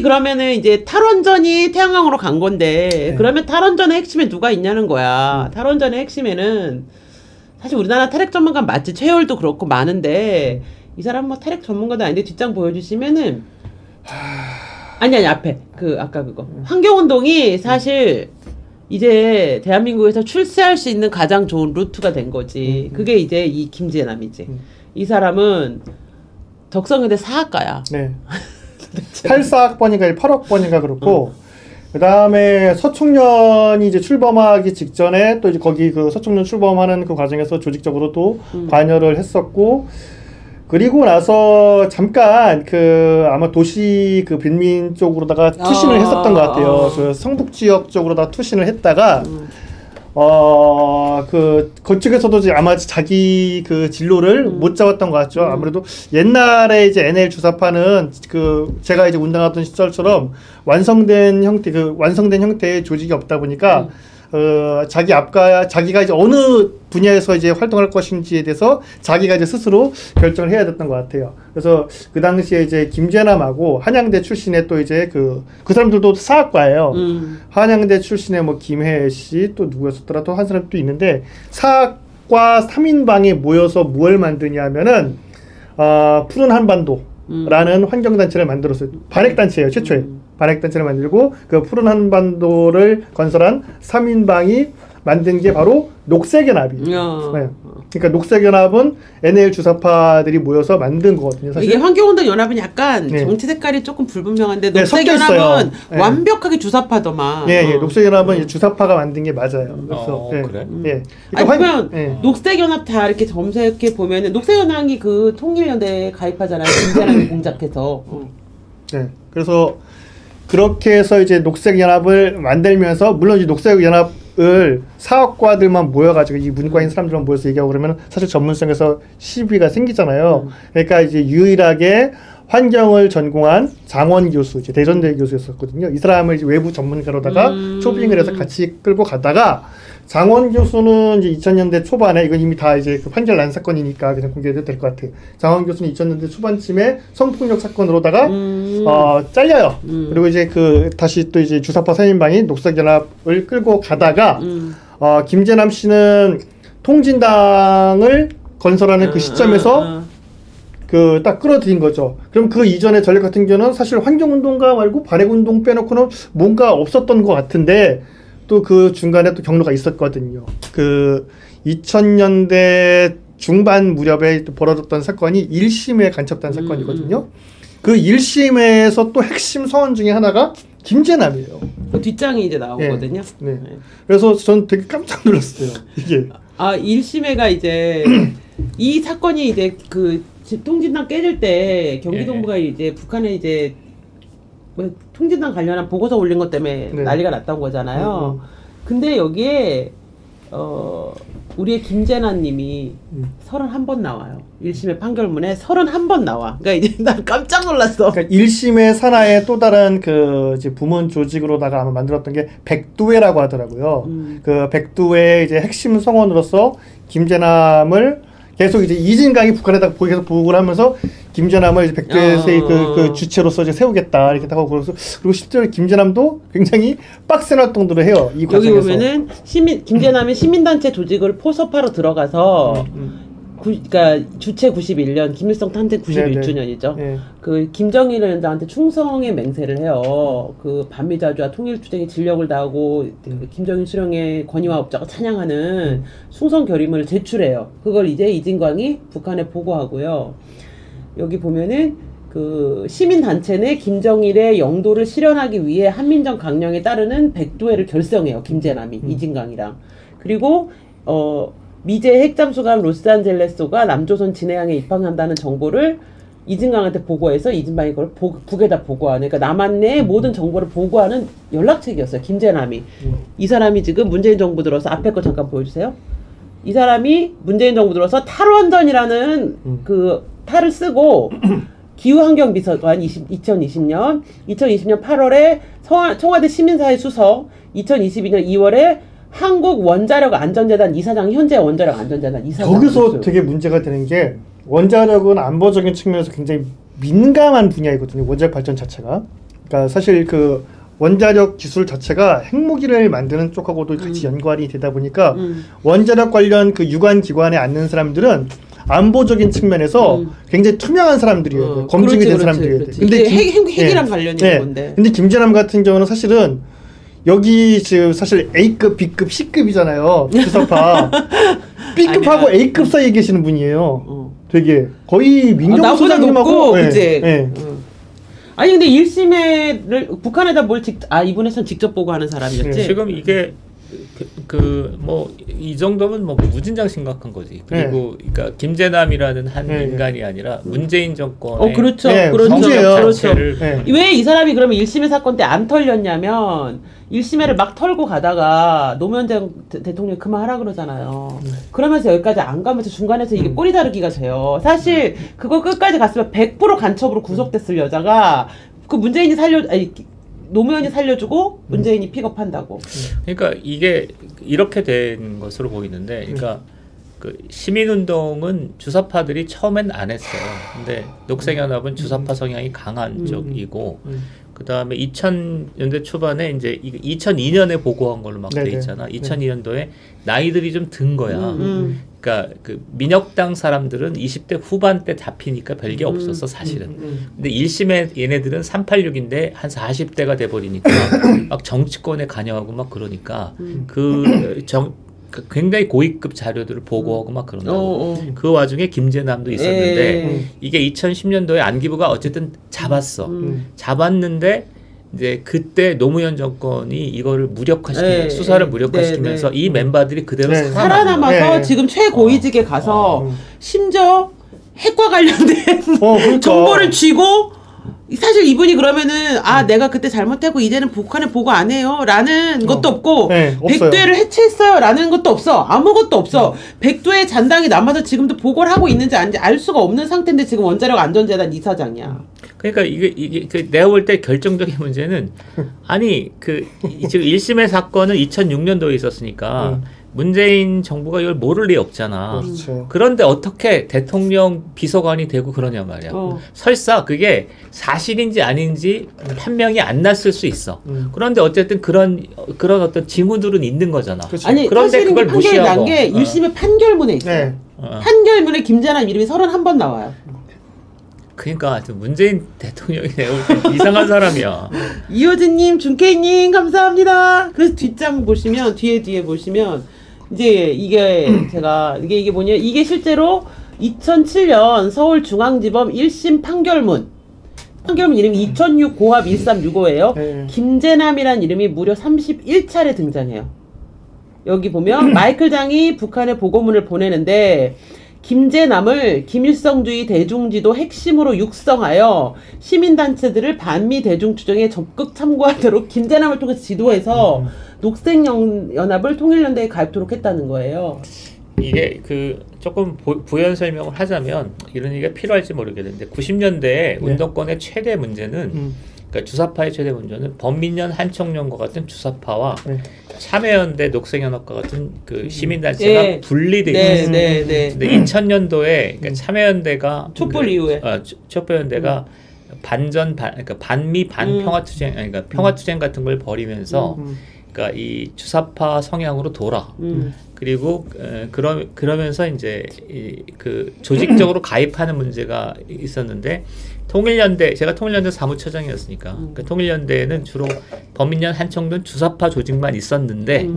그러면은 이제 탈원전이 태양광으로 간 건데 그러면 탈원전의 핵심에 누가 있냐는 거야. 탈원전의 핵심에는 사실 우리나라 탈핵 전문가 맞지? 최열도 그렇고 많은데 이 사람 뭐 탈핵 전문가도 아닌데 뒷장 보여주시면은 아니 앞에 아까 그거 환경운동이 사실 이제 대한민국에서 출세할 수 있는 가장 좋은 루트가 된 거지. 그게 이제 이 김재남이지. 이 사람은 덕성여대 사학과야. 네. 84학번인가 8학번인가 그렇고 그 다음에 서충년이 이제 출범하기 직전에 또 이제 거기 그 서충년 출범하는 그 과정에서 조직적으로 또 관여를 했었고 그리고 나서 잠깐 아마 도시 빈민 쪽으로다가 투신을 했었던 것 같아요. 그 성북 지역 쪽으로다가 투신을 했다가 그쪽에서도 이제 아마 자기 진로를 못 잡았던 것 같죠. 아무래도 옛날에 이제 NL 주사파는 제가 이제 운동하던 시절처럼 완성된 형태의 조직이 없다 보니까 자기가 이제 어느 분야에서 이제 활동할 것인지에 대해서 자기가 이제 스스로 결정을 해야 됐던 것 같아요. 그래서 그 당시에 이제 김재남하고 한양대 출신의 또 이제 그 사람들도 사학과예요. 한양대 출신의 뭐 김혜애 씨 또 누구였었더라 또 한 사람 또 있는데 사학과 3인방이 모여서 뭘 만드냐 하면은 푸른 한반도라는 환경단체를 만들었어요. 반핵단체예요. 최초에. 반핵단체를 만들고 그 푸른 한반도를 건설한 3인방이 만든 게 바로 녹색연합이에요. 네. 그러니까 녹색연합은 NL 주사파들이 모여서 만든 거거든요. 사실. 이게 환경운동 연합은 약간 정치 색깔이 조금 불분명한데 녹색연합은 완벽하게 주사파더만. 예. 녹색연합은 주사파가 만든 게 맞아요. 그래서 그래? 예. 그러니까 녹색연합 다 이렇게 검색해 보면은 녹색연합이 그 통일연대에 가입하잖아요. 김재남이 공작해서. 네. 그래서 그렇게 해서 이제 녹색연합을 만들면서 물론 이제 녹색연합을 사학과들만 모여가지고 이 문과인 사람들만 모여서 얘기하고 그러면 사실 전문성에서 시비가 생기잖아요. 그러니까 이제 유일하게 환경을 전공한 장원 교수, 이제 대전대 교수였었거든요. 이 사람을 이제 외부 전문가로다가 초빙을 해서 같이 끌고 가다가 장원 교수는 이제 2000년대 초반에 이건 이미 다 이제 판결 난 사건이니까 그냥 공개해도 될 것 같아요. 장원 교수는 2000년대 초반쯤에 성폭력 사건으로다가 잘려요. 그리고 이제 다시 또 이제 주사파 3인방이 녹색연합을 끌고 가다가 김재남 씨는 통진당을 건설하는 그 시점에서 딱 끌어들인 거죠. 그럼 그 이전에 전력 같은 경우는 사실 환경운동가 말고 반핵운동 빼놓고는 뭔가 없었던 것 같은데 또 그 중간에 또 경로가 있었거든요. 2000년대 중반 무렵에 또 벌어졌던 사건이 1심에 간첩된 사건이거든요. 그 1심에서 또 핵심 서원 중에 하나가 김재남이에요. 그 뒷장이 이제 나오거든요. 네. 그래서 전 되게 깜짝 놀랐어요. 이게. 1심회가 이제 이 사건이 이제 통진당 깨질 때 경기동부가 이제 북한에 이제 통진당 관련한 보고서 올린 것 때문에 난리가 났던 거잖아요. 근데 여기에 우리의 김재남 님이 31번 나와요. 1심의 판결문에 31번 나와. 그러니까 이제 난 깜짝 놀랐어. 그러니까 1심의 산하의 또 다른 이제 부문 조직으로다가 아마 만들었던 게 백두회라고 하더라고요. 그 백두회의 이제 핵심 성원으로서 김재남을 계속 이제 이진강이 북한에다가 계속 보고를 하면서 김재남을 이제 백두회의 그 주체로서 이제 세우겠다 이렇게 하고 그리고 실제로 김재남도 굉장히 빡센 활동들을 해요. 이 과정에서. 여기 보면은 김재남이 시민단체 조직을 포섭하러 들어가서 그러니까 주체 91년 김일성 탄핵 91주년이죠. 그 김정일한테 충성의 맹세를 해요. 그 반미자주와 통일투쟁의 진력을 다하고 김정일 수령의 권위와 업자가 찬양하는 충성 결의문을 제출해요. 그걸 이제 이진광이 북한에 보고하고요. 여기 보면은 그 시민단체 내 김정일의 영도를 실현하기 위해 한민정 강령에 따르는 백두회를 결성해요. 김재남이 이진광이랑. 그리고 미제 핵잠수함 로스안젤레스가 남조선 진해항에 입항한다는 정보를 이진강한테 보고해서 이진강이 그걸 북에다 보고하는, 그러니까 남한 내 모든 정보를 보고하는 연락책이었어요. 김재남이. 이 사람이 지금 문재인 정부 들어서 앞에 거 잠깐 보여주세요. 이 사람이 문재인 정부 들어서 탈원전이라는 그 탈을 쓰고 기후환경비서관 2020년 8월에 청와대 시민사회 수석, 2022년 2월에 한국원자력안전재단 이사장, 현재 원자력안전재단 이사장. 거기서 되게 문제가 되는 게 원자력은 안보적인 측면에서 굉장히 민감한 분야이거든요. 원자력 발전 자체가. 그러니까 사실 그 원자력 기술 자체가 핵무기를 만드는 쪽하고도 같이 연관이 되다 보니까 원자력 관련 그 유관 기관에 앉는 사람들은 안보적인 측면에서 굉장히 투명한 사람들이에요. 검증이 된 사람들이에요. 근데 핵이랑 관련이 있는 건데. 근데 김재남 같은 경우는 사실은 여기 지금 사실 A급, B급, C급이잖아요. 주사파. B급하고 A급 사이에 계시는 분이에요. 되게 거의 민경호 소장님하고 그치? 아니 근데 1심에를 북한에다 뭘 이분에선 직접 보고 하는 사람이었지. 지금 이게 뭐 이 정도면 뭐 무진장 심각한 거지. 그리고 그러니까 김재남이라는 한 인간이 아니라 문재인 정권의 그렇죠. 왜 이 사람이 그러면 1심의 사건 때 안 털렸냐면 1심회를 막 털고 가다가 노무현 대통령이 그만하라 그러잖아요. 그러면서 여기까지 안 가면서 중간에서 이게 꼬리 다르기가 돼요. 사실 그거 끝까지 갔으면 100% 간첩으로 구속됐을 여자가 그 노무현이 살려주고 문재인이 픽업한다고. 그러니까 이게 이렇게 된 것으로 보이는데, 그러니까 그 시민운동은 주사파들이 처음엔 안 했어요. 근데 녹색연합은 주사파 성향이 강한 쪽이고, 그 다음에 2000년대 초반에 이제 2002년에 보고한 걸로 막 돼 있잖아. 2002년도에 나이들이 좀 든 거야. 그러니까 그 민혁당 사람들은 20대 후반 때 잡히니까 별게 없었어 사실은. 근데 1심에 얘네들은 386인데 한 40대가 돼버리니까 막 정치권에 관여하고 막 그러니까 굉장히 고위급 자료들을 보고하고 막 그런다고. 그 와중에 김재남도 있었는데 이게 2010년도에 안기부가 어쨌든 잡았어. 잡았는데 이제 그때 노무현 정권이 이거를 수사를 무력화시키면서 이 멤버들이 그대로 살아남아서 지금 최고위직에 가서 심지어 핵과 관련된 정보를 쥐고 사실 이분이 그러면은 내가 그때 잘못했고 이제는 북한에 보고 안 해요 라는 것도 없고 백두해를 해체했어요 라는 것도 없어. 아무것도 없어. 백두해 잔당이 남아서 지금도 보고를 하고 있는지 아닌지 알 수가 없는 상태인데 지금 원자력 안전재단 이사장이야. 그러니까 이게 내가 볼 때 결정적인 문제는 지금 1심의 사건은 2006년도에 있었으니까 문재인 정부가 이걸 모를 리 없잖아. 그렇죠. 그런데 어떻게 대통령 비서관이 되고 그러냐 말이야. 설사 그게 사실인지 아닌지 판명이 안 났을 수 있어. 그런데 어쨌든 그런 어떤 징후들은 있는 거잖아. 그렇죠. 아니 그런데 그걸 판결이 무시하고. 난 게 1심의 판결문에 있어요. 판결문에 김재남 이름이 31번 나와요. 그러니까 문재인 대통령이 내가 볼 때 이상한 사람이야. 이효진님, 준케이님 감사합니다. 그래서 뒷장 보시면 뒤에 보시면 이제 이게 뭐냐, 이게 실제로 2007년 서울중앙지법 1심 판결문 이름이 2006 고합 1365예요. 김재남이란 이름이 무려 31차례 등장해요. 여기 보면 마이클 장이 북한에 보고문을 보내는데 김재남을 김일성주의 대중지도 핵심으로 육성하여 시민단체들을 반미 대중 추정에 적극 참고하도록 김재남을 통해서 지도해서 녹색연합을 통일연대에 가입토록 했다는 거예요. 이게 조금 부연 설명을 하자면 이런 얘기가 필요할지 모르겠는데 90년대에 운동권의 최대 문제는 그러니까 주사파의 최대 문제는 범민련 한총련과 같은 주사파와 참여연대 녹색연합과 같은 그 시민단체가 분리돼 있었어요. 근데 2000년도에 그러니까 참여연대가 촛불 이후에 촛불연대가 그러니까 반미 반평화투쟁 그러니까 평화투쟁 같은 걸 벌이면서 그러니까 이 주사파 성향으로 돌아. 그리고 그러면서 이제 그 조직적으로 가입하는 문제가 있었는데 제가 통일연대 사무처장이었으니까 그러니까 통일연대에는 주로 범민련 한총련 주사파 조직만 있었는데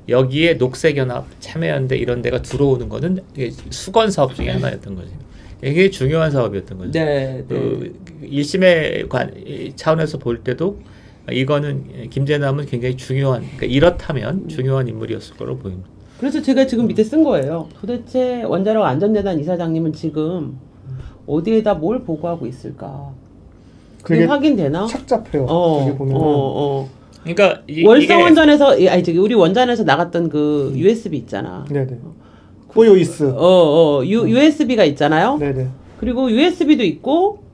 여기에 녹색연합, 참여연대 이런 데가 들어오는 거는 수건 사업 중에 하나였던 거죠. 이게 중요한 사업이었던 거죠. 1심의 차원에서 볼 때도 이거는 김재남은 굉장히 그러니까 이렇다면 중요한 인물이었을 거로 보입니다. 그래서 제가 지금 밑에 쓴 거예요. 도대체 원자력 안전재단 이사장님은 지금 어디에다 뭘 보고하고 있을까? 그게 확인되나? 착잡해요. 여기 보면. 그러니까 월성원전에서 우리 원전에서 나갔던 그 USB 있잖아. 네네. 포요이스. USB가 있잖아요. 네네. 그리고 USB도 있고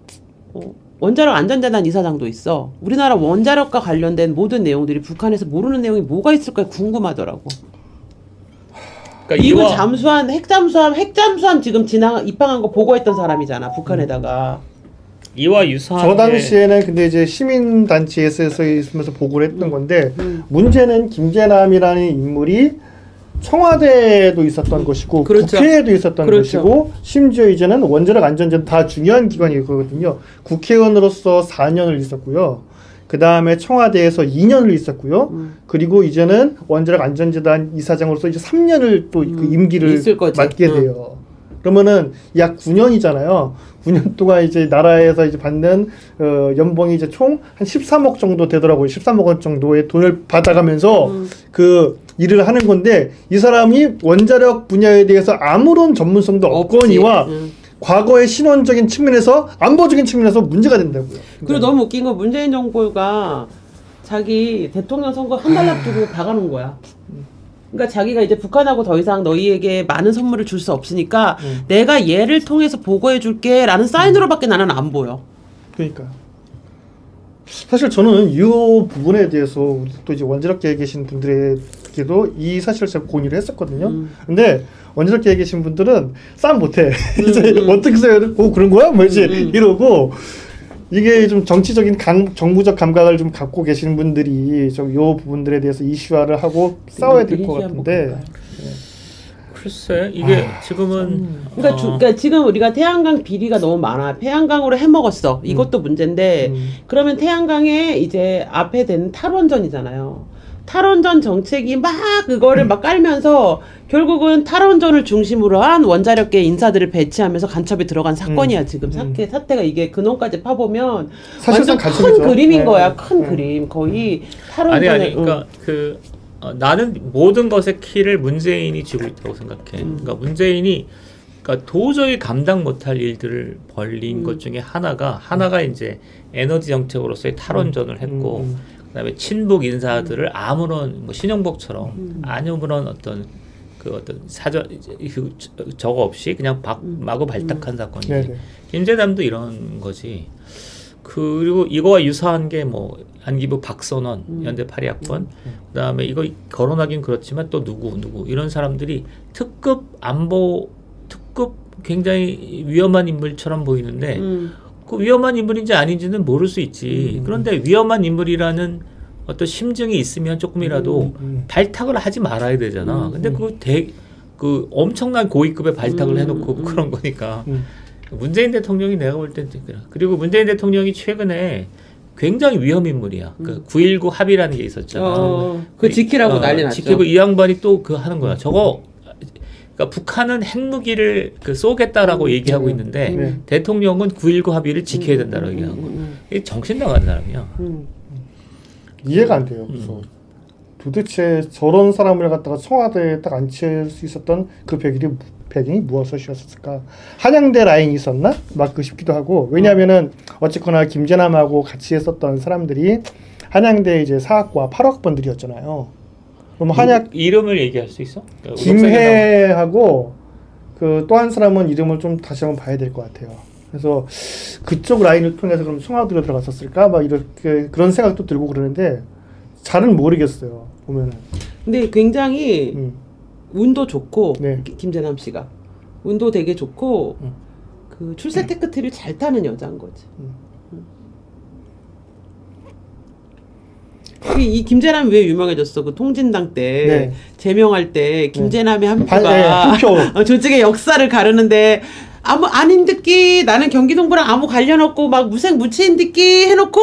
원자력 안전재단 이사장도 있어. 우리나라 원자력과 관련된 모든 내용들이 북한에서 모르는 내용이 뭐가 있을까 궁금하더라고. 그러니까 미국 핵잠수함 지금 입항한 거 보고했던 사람이잖아, 북한에다가. 이와 유사한 저 당시에는 근데 이제 시민단체에서 있으면서 보고를 했던 건데 문제는 김재남이라는 인물이 청와대에도 있었던 것이고 그렇죠. 국회에도 있었던 그렇죠. 것이고 심지어 이제는 원자력 안전제도 다 중요한 기관이거든요. 국회의원으로서 4년을 있었고요. 그 다음에 청와대에서 2년을 있었고요. 그리고 이제는 원자력 안전재단 이사장으로서 이제 3년을 또 그 임기를 맡게 돼요. 그러면은 약 9년이잖아요. 9년 동안 이제 나라에서 이제 받는 연봉이 이제 총 한 13억 정도 되더라고요. 13억 원 정도의 돈을 받아가면서 그 일을 하는 건데 이 사람이 원자력 분야에 대해서 아무런 전문성도 없거니와 과거의 신원적인 측면에서 안보적인 측면에서 문제가 된다고요. 그리고 너무 웃긴 건 문재인 정부가 자기 대통령 선거 한 달 앞두고 박아놓은 거야. 그러니까 자기가 이제 북한하고 더 이상 너희에게 많은 선물을 줄 수 없으니까 내가 얘를 통해서 보고해 줄게 라는 사인으로밖에 나는 안 보여. 그러니까 사실 저는 이 부분에 대해서 또 이제 원자력계에 계신 분들에게도 이 사실을 제가 공유를 했었거든요. 근데 원자력계에 계신 분들은 싸움 못해. 이제 어떻게 써요? 그런 거야? 뭐지? 이러고 이게 좀 정치적인 정무적 감각을 좀 갖고 계시는 분들이 좀 이 부분들에 대해서 이슈화를 하고 싸워야 될 것 같은데. 글쎄 이게 지금은 그러니까 지금 우리가 태양광 비리가 너무 많아. 태양광으로 해먹었어. 이것도 문제인데 그러면 태양광에 이제 앞에 된 탈원전이잖아요. 탈원전 정책이 막 그거를 막 깔면서 결국은 탈원전을 중심으로 한 원자력계 인사들을 배치하면서 간첩에 들어간 사건이야. 지금 사태가 이게 근원까지 파보면 완전 큰 그림인 거야. 큰 그림. 거의 탈원전에 아니 그러니까 나는 모든 것의 키를 문재인이 쥐고 있다고 생각해. 그러니까 문재인이 그러니까 도저히 감당 못할 일들을 벌린 것 중에 하나가 이제 에너지 정책으로서의 탈원전을 했고 그다음에 친북 인사들을 아무런 뭐 신용복처럼 아무런 어떤 사전 저거 없이 그냥 마구 발탁한 사건이지. 김재남도 이런 거지. 그리고 이거와 유사한 게 뭐 안기부 박선원 연대 8위학번 그다음에 이거 거론하긴 그렇지만 또 누구 이런 사람들이 특급 안보 특급 굉장히 위험한 인물처럼 보이는데 그 위험한 인물인지 아닌지는 모를 수 있지. 그런데 위험한 인물이라는 어떤 심증이 있으면 조금이라도 발탁을 하지 말아야 되잖아. 근데 그 엄청난 고위급의 발탁을 해놓고 그런 거니까. 문재인 대통령이 내가 볼 땐 그리고 문재인 대통령이 최근에 굉장히 위험 인물이야. 그 9.19 합의라는 게 있었잖아. 그 지키라고 난리 났죠. 지키고 이 양반이 또 그 하는 거야. 저거 그러니까 북한은 핵무기를 쏘겠다라고 얘기하고 있는데 대통령은 9.19 합의를 지켜야 된다라고 얘기하고 이게 정신 나간 사람이야. 이해가 안 돼요. 그래서 도대체 저런 사람을 갖다가 청와대에 딱 앉힐 수 있었던 그 배경이 무엇이었을까? 한양대 라인이 있었나? 막 싶기도 하고 왜냐하면은 어쨌거나 김재남하고 같이 했었던 사람들이 한양대 이제 사학과 8학번들이었잖아요. 그럼 이름을 얘기할 수 있어? 김해하고 그 또 한 사람은 이름을 좀 다시 한번 봐야 될 것 같아요. 그래서 그쪽 라인을 통해서 그럼 청와대로 들어갔었을까? 막 이렇게 그런 생각도 들고 그러는데 잘은 모르겠어요. 보면은. 근데 굉장히 운도 좋고 김재남 씨가 운도 되게 좋고 그 출세 테크트리를 잘 타는 여자인 거지. 이 김재남이 왜 유명해졌어? 그 통진당 때 제명할 때 김재남의 한 표가 조직의 역사를 가르는데 아닌 듯기 나는 경기동부랑 아무 관련 없고 막 무색무취인 듯기 해놓고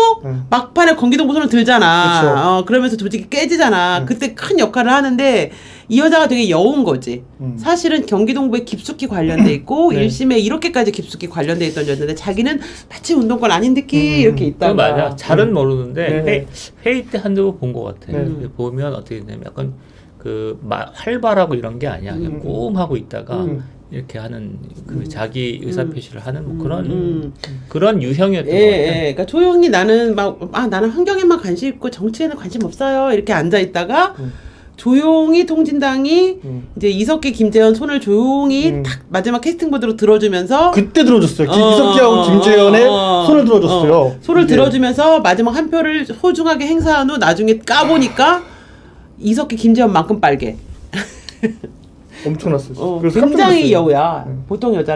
막판에 경기동부 손을 들잖아. 그러면서 조직이 깨지잖아. 그때 큰 역할을 하는데 이 여자가 되게 여운 거지. 사실은 경기동부에 깊숙이 관련돼 있고 1심에 이렇게까지 깊숙이 관련돼 있던 여자인데 자기는 마치 운동권 아닌 듯기 이렇게 있다가. 맞아. 잘은 모르는데 회의 때 한두 번 본 것 같아. 보면 어떻게 되냐면 약간 활발하고 이런 게 아니야. 그냥 꽁하고 있다가 이렇게 하는 자기 의사 표시를 하는 뭐 그런 유형이었던 것 같아요. 그러니까 조용히 나는 나는 환경에만 관심 있고 정치에는 관심 없어요. 이렇게 앉아 있다가 조용히 통진당이 이제 이석기, 김재현 손을 조용히 탁 마지막 캐스팅보드로 들어주면서 그때 들어줬어요. 이석기하고 김재현의 손을 들어줬어요. 손을 들어주면서 마지막 한 표를 소중하게 행사한 후 나중에 까보니까 이석기, 김재현만큼 빨개. 엄청났어요. 굉장히 여우야. 보통 여자